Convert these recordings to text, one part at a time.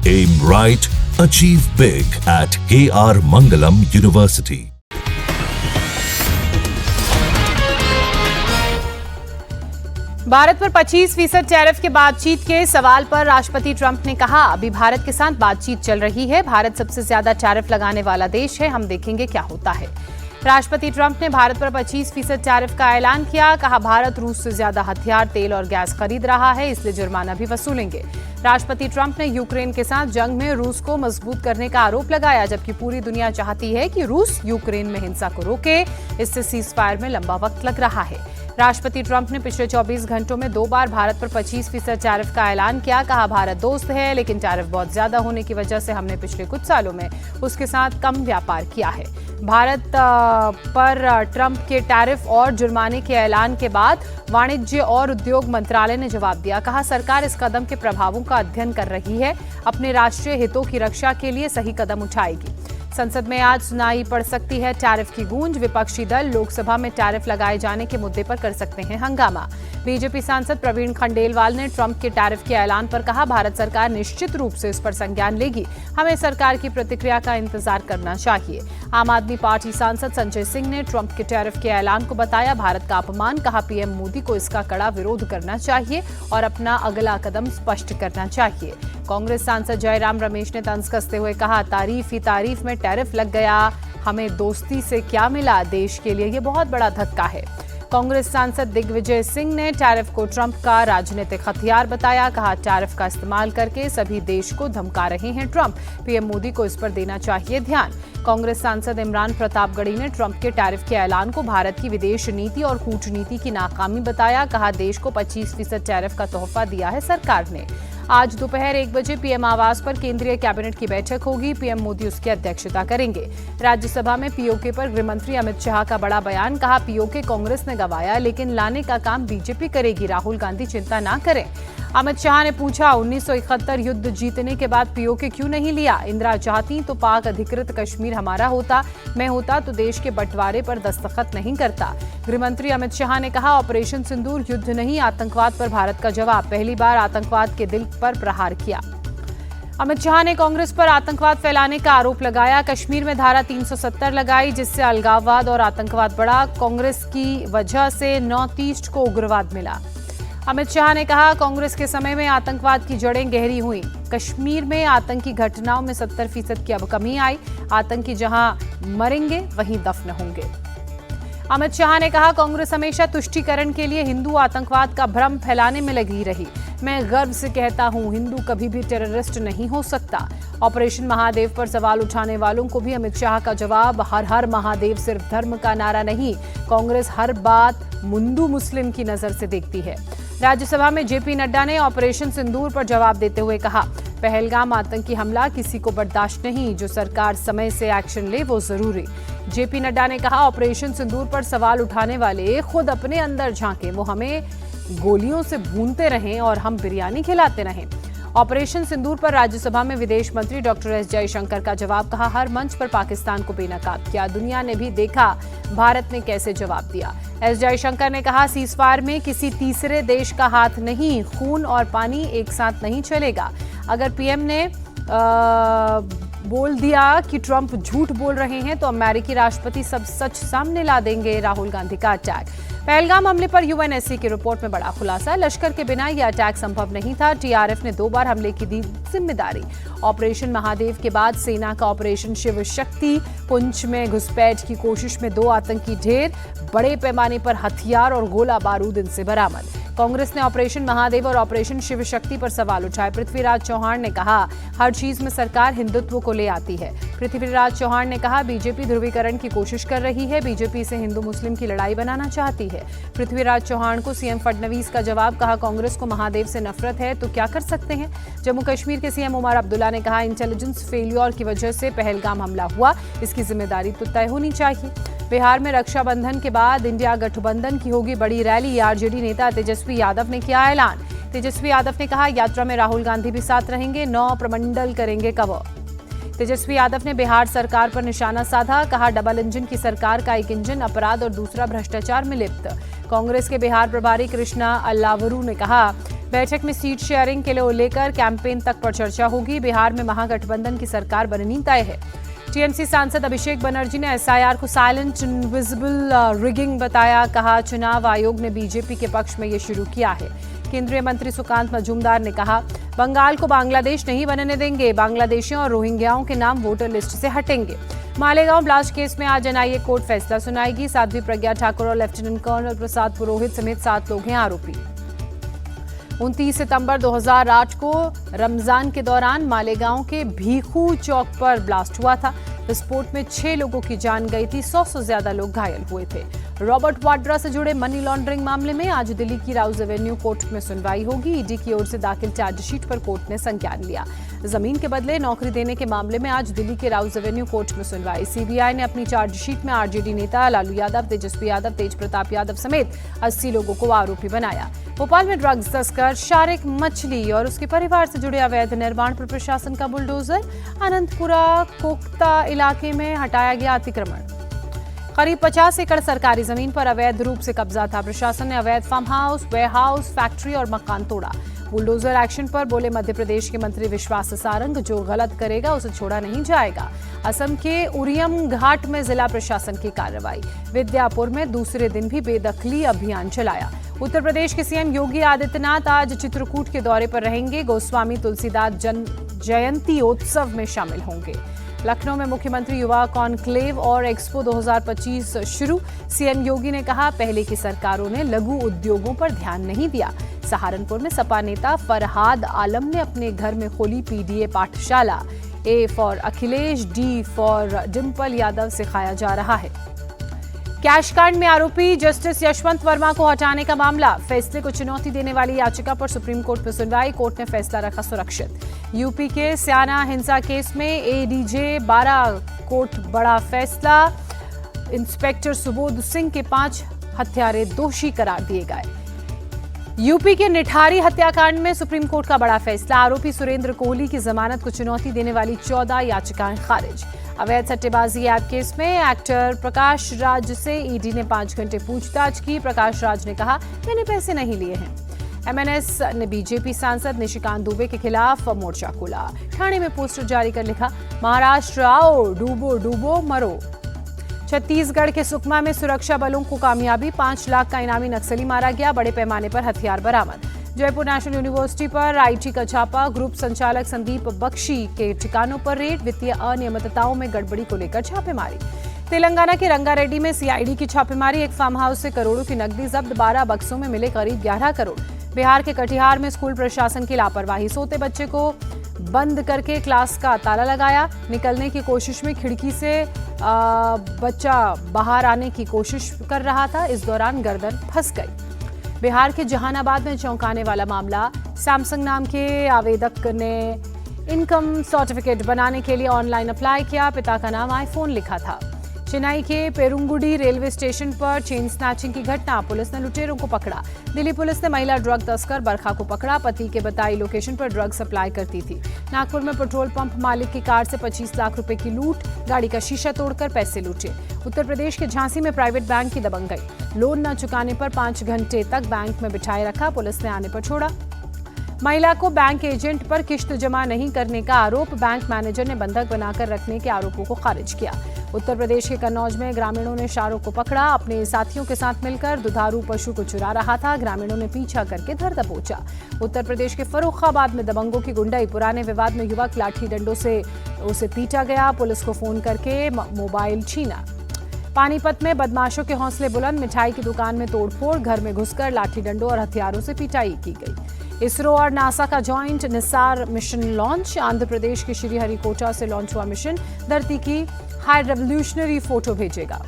Aim right, achieve big at KR Mangalam University. Bharat पर 25% tariff के बातचीत के सवाल पर राष्ट्रपति ट्रंप ने कहा, अभी भारत के साथ बातचीत चल रही है। भारत सबसे ज्यादा टैरिफ लगाने वाला देश है, हम देखेंगे क्या होता है। राष्ट्रपति ट्रंप ने भारत पर 25% टैरिफ का ऐलान किया। कहा, भारत रूस से ज्यादा हथियार, तेल और गैस खरीद रहा है, इसलिए जुर्माना भी वसूलेंगे। राष्ट्रपति ट्रंप ने यूक्रेन के साथ जंग में रूस को मजबूत करने का आरोप लगाया, जबकि पूरी दुनिया चाहती है कि रूस यूक्रेन में हिंसा को रोके। इससे सीज फायर में लंबा वक्त लग रहा है। राष्ट्रपति ट्रंप ने पिछले 24 घंटों में 2 बार भारत पर 25% टैरिफ का ऐलान किया। कहा, भारत दोस्त है, लेकिन टैरिफ बहुत ज्यादा होने की वजह से हमने पिछले कुछ सालों में उसके साथ कम व्यापार किया है। भारत पर ट्रंप के टैरिफ और जुर्माने के ऐलान के बाद वाणिज्य और उद्योग मंत्रालय ने जवाब दिया। कहा, सरकार इस कदम के प्रभावों का अध्ययन कर रही है, अपने राष्ट्रीय हितों की रक्षा के लिए सही कदम उठाएगी। संसद में आज सुनाई पड़ सकती है टैरिफ की गूंज। विपक्षी दल लोकसभा में टैरिफ लगाए जाने के मुद्दे पर कर सकते हैं हंगामा। बीजेपी सांसद प्रवीण खंडेलवाल ने ट्रंप के टैरिफ के ऐलान पर कहा, भारत सरकार निश्चित रूप से इस पर संज्ञान लेगी, हमें सरकार की प्रतिक्रिया का इंतजार करना चाहिए। आम आदमी पार्टी सांसद संजय सिंह ने ट्रंप के टैरिफ के ऐलान को बताया भारत का अपमान। कहा, पीएम मोदी को इसका कड़ा विरोध करना चाहिए और अपना अगला कदम स्पष्ट करना चाहिए। कांग्रेस सांसद जयराम रमेश ने तंज कसते हुए कहा, तारीफ ही तारीफ में टैरिफ लग गया, हमें दोस्ती से क्या मिला, देश के लिए ये बहुत बड़ा धक्का है। कांग्रेस सांसद दिग्विजय सिंह ने टैरिफ को ट्रंप का राजनीतिक हथियार बताया। कहा, टैरिफ का इस्तेमाल करके सभी देश को धमका रहे हैं ट्रंप, पीएम मोदी को इस पर देना चाहिए ध्यान। कांग्रेस सांसद इमरान प्रतापगढ़ी ने ट्रंप के टैरिफ के ऐलान को भारत की विदेश नीति और कूटनीति की नाकामी बताया। कहा, देश को 25% टैरिफ का तोहफा दिया है सरकार ने। आज दोपहर 1 बजे पीएम आवास पर केंद्रीय कैबिनेट की बैठक होगी, पीएम मोदी उसकी अध्यक्षता करेंगे। राज्यसभा में पीओके पर गृह मंत्री अमित शाह का बड़ा बयान। कहा, पीओके कांग्रेस ने गंवाया, लेकिन लाने का काम बीजेपी करेगी, राहुल गांधी चिंता ना करें। अमित शाह ने पूछा, 1971 युद्ध जीतने के बाद पीओके क्यों नहीं लिया? इंदिरा चाहती तो पाक अधिकृत कश्मीर हमारा होता, मैं होता तो देश के बंटवारे पर दस्तखत नहीं करता। गृहमंत्री अमित शाह ने कहा, ऑपरेशन सिंदूर युद्ध नहीं, आतंकवाद पर भारत का जवाब, पहली बार आतंकवाद के दिल पर प्रहार किया। अमित शाह ने कांग्रेस पर आतंकवाद फैलाने का आरोप लगाया। कश्मीर में धारा 370 लगाई, जिससे अलगाववाद और आतंकवाद बढ़ा। कांग्रेस की वजह से नॉर्थ ईस्ट को उग्रवाद मिला। अमित शाह ने कहा, कांग्रेस के समय में आतंकवाद की जड़ें गहरी हुई। कश्मीर में आतंकी घटनाओं में 70% की अब कमी आई। आतंकी जहां मरेंगे वहीं दफन होंगे। अमित शाह ने कहा, कांग्रेस हमेशा तुष्टीकरण के लिए हिंदू आतंकवाद का भ्रम फैलाने में लगी रही। मैं गर्व से कहता हूं, हिंदू कभी भी टेररिस्ट नहीं हो सकता। ऑपरेशन महादेव पर सवाल उठाने वालों को भी अमित शाह का जवाब, हर हर महादेव सिर्फ धर्म का नारा नहीं, कांग्रेस हर बात हिंदू मुस्लिम की नजर से देखती है। राज्यसभा में जेपी नड्डा ने ऑपरेशन सिंदूर पर जवाब देते हुए कहा, पहलगाम आतंकी हमला किसी को बर्दाश्त नहीं, जो सरकार समय से एक्शन ले वो जरूरी। जेपी नड्डा ने कहा, ऑपरेशन सिंदूर पर सवाल उठाने वाले खुद अपने अंदर झांके, वो हमें गोलियों से भूनते रहें और हम बिरयानी खिलाते रहें। ऑपरेशन सिंदूर पर राज्यसभा में विदेश मंत्री डॉक्टर एस जयशंकर का जवाब। कहा, हर मंच पर पाकिस्तान को बेनकाब किया, दुनिया ने भी देखा भारत ने कैसे जवाब दिया। एस जयशंकर ने कहा, सीज फायर में किसी तीसरे देश का हाथ नहीं, खून और पानी एक साथ नहीं चलेगा। अगर पीएम ने बोल दिया कि ट्रंप झूठ बोल रहे हैं तो अमेरिकी राष्ट्रपति सब सच सामने ला देंगे। राहुल गांधी का अटैक। पहलगाम हमले पर यूएनएससी की रिपोर्ट में बड़ा खुलासा, लश्कर के बिना यह अटैक संभव नहीं था। टीआरएफ ने 2 बार हमले की दी जिम्मेदारी। ऑपरेशन महादेव के बाद सेना का ऑपरेशन शिव शक्ति, पुंछ में घुसपैठ की कोशिश में 2 आतंकी ढेर, बड़े पैमाने पर हथियार और गोला बारूद इनसे बरामद। कांग्रेस ने ऑपरेशन महादेव और ऑपरेशन शिव शक्ति पर सवाल उठाए। पृथ्वीराज चौहान ने कहा, हर चीज में सरकार हिंदुत्व को ले आती है। पृथ्वीराज चौहान ने कहा, बीजेपी ध्रुवीकरण की कोशिश कर रही है, बीजेपी से हिंदू मुस्लिम की लड़ाई बनाना चाहती है। पृथ्वीराज चौहान को सीएम फडणवीस का जवाब। कहा, कांग्रेस को महादेव से नफरत है तो क्या कर सकते हैं। जम्मू कश्मीर के सीएम उमर अब्दुल्ला ने कहा, इंटेलिजेंस फेल्योर की वजह से पहलगाम हमला हुआ, इसकी जिम्मेदारी तो तय होनी चाहिए। बिहार में रक्षाबंधन के बाद इंडिया गठबंधन की होगी बड़ी रैली। आरजेडी नेता तेजस्वी यादव ने किया ऐलान। तेजस्वी यादव ने कहा, यात्रा में राहुल गांधी भी साथ रहेंगे, 9 प्रमंडल करेंगे कवर। तेजस्वी यादव ने बिहार सरकार पर निशाना साधा। कहा, डबल इंजन की सरकार का एक इंजन अपराध और दूसरा भ्रष्टाचार में लिप्त। कांग्रेस के बिहार प्रभारी कृष्णा अल्लावरू ने कहा, बैठक में सीट शेयरिंग के लिए लेकर कैंपेन तक पर चर्चा होगी। बिहार में महागठबंधन की सरकार बननी तय है। टीएमसी सांसद अभिषेक बनर्जी ने एसआईआर को साइलेंट इनविजिबल रिगिंग बताया। कहा, चुनाव आयोग ने बीजेपी के पक्ष में ये शुरू किया है। केंद्रीय मंत्री सुकांत मजूमदार ने कहा, बंगाल को बांग्लादेश नहीं बनने देंगे। बांग्लादेशियों और रोहिंग्याओं के नाम वोटर लिस्ट से हटेंगे। मालेगांव ब्लास्ट केस में आज एनआईए कोर्ट फैसला सुनाएगी। साध्वी प्रज्ञा ठाकुर और लेफ्टिनेंट कर्नल प्रसाद पुरोहित समेत 7 लोग हैं आरोपी। 29 सितंबर 2008 को रमजान के दौरान मालेगांव के भीखू चौक पर ब्लास्ट हुआ था। विस्फोट में 6 लोगों की जान गई थी, 100 से ज्यादा लोग घायल हुए थे। रॉबर्ट वाड्रा से जुड़े मनी लॉन्ड्रिंग मामले में आज दिल्ली की राउज एवेन्यू कोर्ट में सुनवाई होगी। ईडी की ओर से दाखिल चार्जशीट पर कोर्ट ने संज्ञान लिया। जमीन के बदले नौकरी देने के मामले में आज दिल्ली के राउज एवेन्यू कोर्ट में सुनवाई। सीबीआई ने अपनी चार्जशीट में आरजेडी नेता लालू यादव, तेजस्वी यादव, तेज प्रताप यादव समेत 80 लोगों को आरोपी बनाया। भोपाल में ड्रग्स तस्कर शारिक मछली और उसके परिवार से जुड़े अवैध निर्माण पर प्रशासन का बुलडोजर। अनंतपुरा कोकता इलाके में हटाया गया अतिक्रमण। करीब 50 एकड़ सरकारी जमीन पर अवैध रूप से कब्जा था। प्रशासन ने अवैध फार्म हाउस, वेयरहाउस, फैक्ट्री और मकान तोड़ा। बुलडोजर एक्शन पर बोले मध्य प्रदेश के मंत्री विश्वास सारंग, जो गलत करेगा उसे छोड़ा नहीं जाएगा। असम के उरियम घाट में जिला प्रशासन की कार्रवाई। विद्यापुर में दूसरे दिन भी बेदखली अभियान चलाया। उत्तर प्रदेश के सीएम योगी आदित्यनाथ आज चित्रकूट के दौरे पर रहेंगे। गोस्वामी तुलसीदास जयंती उत्सव में शामिल होंगे। लखनऊ में मुख्यमंत्री युवा कॉन्क्लेव और एक्सपो 2025 शुरू। सीएम योगी ने कहा, पहले की सरकारों ने लघु उद्योगों पर ध्यान नहीं दिया। सहारनपुर में सपा नेता फरहाद आलम ने अपने घर में खोली पीडीए पाठशाला। A for Akhilesh, D for Dimple Yadav सिखाया जा रहा है। कैश कांड में आरोपी जस्टिस यशवंत वर्मा को हटाने का मामला। फैसले को चुनौती देने वाली याचिका पर सुप्रीम कोर्ट में सुनवाई। कोर्ट ने फैसला रखा सुरक्षित। यूपी के स्याना हिंसा केस में एडीजे 12 कोर्ट बड़ा फैसला। इंस्पेक्टर सुबोध सिंह के 5 हत्यारे दोषी करार दिए गए। यूपी के निठारी हत्याकांड में सुप्रीम कोर्ट का बड़ा फैसला। आरोपी सुरेंद्र कोहली की जमानत को चुनौती देने वाली 14 याचिकाएं खारिज। अवैध सट्टेबाजी ऐप केस में एक्टर प्रकाश राज से ईडी ने 5 घंटे पूछताछ की। प्रकाश राज ने कहा, मैंने पैसे नहीं लिए हैं। एमएनएस ने बीजेपी सांसद निशिकांत दुबे के खिलाफ मोर्चा खोला। ठाणे में पोस्टर जारी कर लिखा, महाराष्ट्र आओ, डूबो डूबो मरो। छत्तीसगढ़ के सुकमा में सुरक्षा बलों को कामयाबी। 5 लाख का इनामी नक्सली मारा गया। बड़े पैमाने पर हथियार बरामद। जयपुर नेशनल यूनिवर्सिटी पर आईटी का छापा। ग्रुप संचालक संदीप बख्शी के ठिकानों पर रेड। वित्तीय अनियमितताओं में गड़बड़ी को लेकर छापेमारी। तेलंगाना के रंगारेड्डी में सीआईडी की छापेमारी। एक फार्म हाउस से करोड़ों की नकदी जब्त। 12 बक्सों में मिले करीब 11 करोड़। बिहार के कटिहार में स्कूल प्रशासन की लापरवाही। सोते बच्चे को बंद करके क्लास का ताला लगाया। निकलने की कोशिश में खिड़की से बच्चा बाहर आने की कोशिश कर रहा था। इस दौरान गर्दन फंस गई। बिहार के जहानाबाद में चौंकाने वाला मामला। सैमसंग नाम के आवेदक ने इनकम सर्टिफिकेट बनाने के लिए ऑनलाइन अप्लाई किया। पिता का नाम आईफोन लिखा था। चेन्नई के पेरुंगुडी रेलवे स्टेशन पर चेन स्नैचिंग की घटना। पुलिस ने लुटेरों को पकड़ा। दिल्ली पुलिस ने महिला ड्रग तस्कर बरखा को पकड़ा। पति के बताई लोकेशन पर ड्रग सप्लाई करती थी। नागपुर में पेट्रोल पंप मालिक की कार से 25 लाख रुपए की लूट। गाड़ी का शीशा तोड़कर पैसे लूटे। उत्तर प्रदेश के झांसी में प्राइवेट बैंक की दबंगई। लोन न चुकाने पर 5 घंटे तक बैंक में बिठाए रखा। पुलिस ने आने पर छोड़ा। महिला को बैंक एजेंट पर किश्त जमा नहीं करने का आरोप। बैंक मैनेजर ने बंधक बनाकर रखने के आरोपों को खारिज किया। उत्तर प्रदेश के कन्नौज में ग्रामीणों ने शाहरुख को पकड़ा। अपने साथियों के साथ मिलकर दुधारू पशु को चुरा रहा था। ग्रामीणों ने पीछा करके धर दबोचा। उत्तर प्रदेश के फर्रुखाबाद में दबंगों की गुंडाई। पुराने विवाद में युवक लाठी डंडों से उसे पीटा गया। पुलिस को फोन करके मोबाइल छीना। पानीपत में बदमाशों के हौसले बुलंद। मिठाई की दुकान में तोड़फोड़। घर में घुसकर लाठी डंडों और हथियारों से पिटाई की गई। इसरो और नासा का joint NISAR mission launch. Andhra Pradesh के श्रीहरिकोटा से लॉन्च हुआ मिशन धरती की हाई रेवोल्यूशनरी फोटो भेजेगा।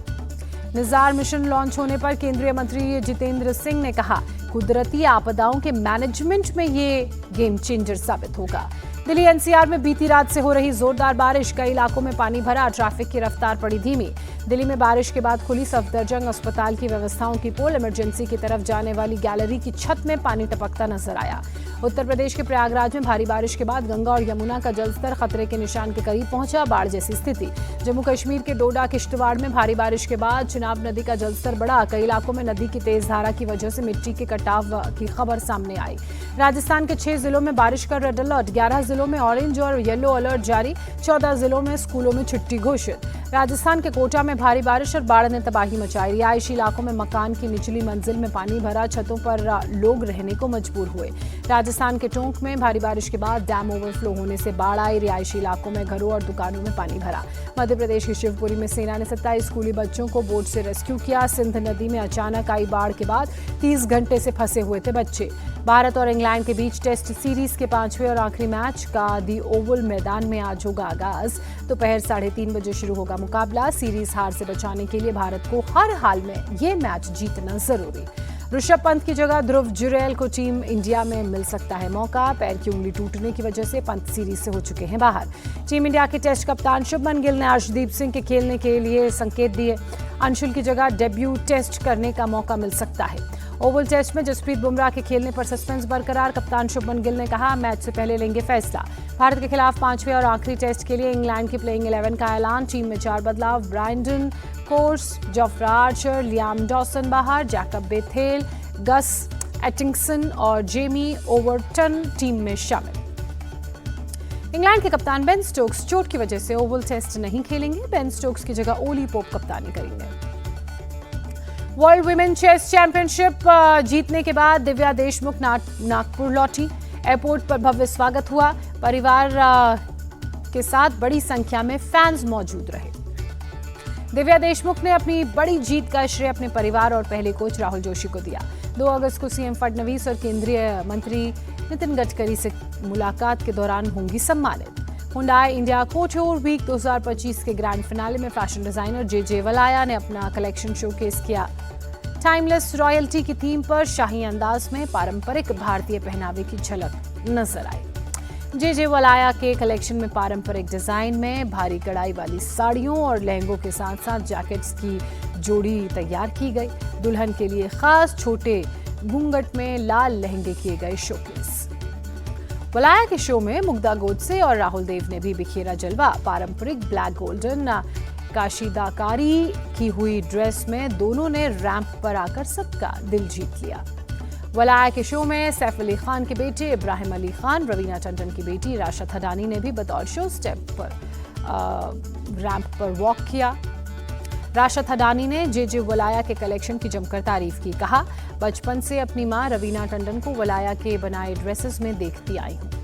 निसार मिशन लॉन्च होने पर केंद्रीय मंत्री जितेंद्र सिंह ने कहा, कुदरती आपदाओं के मैनेजमेंट में ये गेम चेंजर साबित होगा। दिल्ली एनसीआर में बीती रात से हो रही जोरदार बारिश। कई इलाकों में पानी भरा। ट्रैफिक की रफ्तार पड़ी धीमी। दिल्ली में बारिश के बाद खुली सफदरजंग अस्पताल की व्यवस्थाओं की पोल। इमरजेंसी की तरफ जाने वाली गैलरी की छत में पानी टपकता नजर आया। उत्तर प्रदेश के प्रयागराज में भारी बारिश के बाद गंगा और यमुना का जलस्तर खतरे के निशान के करीब पहुंचा। बाढ़ जैसी स्थिति। जम्मू कश्मीर के डोडा किश्तवाड़ में भारी बारिश के बाद चिनाब नदी का जलस्तर बढ़ा। कई इलाकों में नदी की तेज धारा की वजह से मिट्टी के कटाव की खबर सामने आई। राजस्थान के 6 जिलों में बारिश का रेड अलर्ट। 11 जिलों में ऑरेंज और येलो अलर्ट जारी। 14 जिलों में स्कूलों में छुट्टी घोषित। राजस्थान के कोटा में भारी बारिश और बाढ़ ने तबाही मचाई। रिहायशी इलाकों में मकान की निचली मंजिल में पानी भरा। छतों पर लोग रहने को मजबूर हुए। राजस्थान के टोंक में भारी बारिश के बाद डैम ओवरफ्लो होने से बाढ़ आई। रिहायशी इलाकों में घरों और दुकानों में पानी भरा। मध्य प्रदेश की शिवपुरी में सेना ने 27 स्कूली बच्चों को बोट से रेस्क्यू किया। सिंध नदी में अचानक आई बाढ़ के बाद 30 घंटे से फंसे हुए थे बच्चे। भारत और इंग्लैंड के बीच टेस्ट सीरीज के 5वें और आखिरी मैच का दी ओवल मैदान में आज होगा आगाज। दोपहर 3:30 बजे शुरू होगा मुकाबला। सीरीज हार से बचाने के लिए भारत को हर हाल में ये मैच जीतना जरूरी। ऋषभ पंत की जगह ध्रुव जुरैल को टीम इंडिया में मिल सकता है मौका। पैर की उंगली टूटने की वजह से पंत सीरीज से हो चुके हैं बाहर। टीम इंडिया के टेस्ट कप्तान शुभमन गिल ने अर्शदीप सिंह के खेलने के लिए संकेत दिए। अंशुल की जगह डेब्यू टेस्ट करने का मौका मिल सकता है। ओवल टेस्ट में जसप्रीत बुमराह के खेलने पर सस्पेंस बरकरार। कप्तान शुभमन गिल ने कहा, मैच से पहले लेंगे फैसला। भारत के खिलाफ 5वें और आखिरी टेस्ट के लिए इंग्लैंड की प्लेइंग 11 का ऐलान। टीम में 4 बदलाव। Brydon Carse, Jofra Archer, Liam Dawson बाहर। जैकब बेथेल, गस एटिंगसन और जेमी ओवरटन टीम में शामिल। इंग्लैंड के कप्तान बेन स्टोक्स चोट की वजह से ओवल टेस्ट नहीं खेलेंगे। बेन स्टोक्स की जगह ओली पोप कप्तानी करेंगे। वर्ल्ड विमेन चेस चैंपियनशिप जीतने के बाद दिव्या देशमुख नागपुर लौटी। एयरपोर्ट पर भव्य स्वागत हुआ। परिवार के साथ बड़ी संख्या में फैंस मौजूद रहे। दिव्या देशमुख ने अपनी बड़ी जीत का श्रेय अपने परिवार और पहले कोच राहुल जोशी को दिया। 2 अगस्त को सीएम फडणवीस और केंद्रीय मंत्री नितिन गडकरी से मुलाकात के दौरान होंगी सम्मानित। हुंडई इंडिया कोटोर वीक 2025 के ग्रैंड फिनाले में फैशन डिजाइनर जे वलाया ने अपना कलेक्शन शोकेस किया। टाइमलेस रॉयल्टी की थीम पर शाही अंदाज में पारंपरिक भारतीय पहनावे की झलक नजर आई। जे वलाया के कलेक्शन में पारंपरिक डिजाइन में भारी कढ़ाई वाली साड़ियों और लहंगों के साथ साथ जैकेट्स की जोड़ी तैयार की गई। दुल्हन के लिए खास छोटे घूंघट में लाल लहंगे किए गए शोकेस। वलाया के शो में मुग्धा गोडसे और राहुल देव ने भी बिखेरा जलवा। पारंपरिक ब्लैक गोल्डन काशीदाकारी की हुई ड्रेस में दोनों ने रैंप पर आकर सबका दिल जीत लिया। वलाया के शो में सैफ अली खान के बेटे इब्राहिम अली खान, रवीना टंडन की बेटी राशा थडानी ने भी बतौर शो स्टेप पर रैंप पर वॉक किया। राशा थडानी ने जे वलाया के कलेक्शन की जमकर तारीफ की। कहा, बचपन से अपनी मां रवीना टंडन को वलाया के बनाए ड्रेसेस में देखती आई हूं।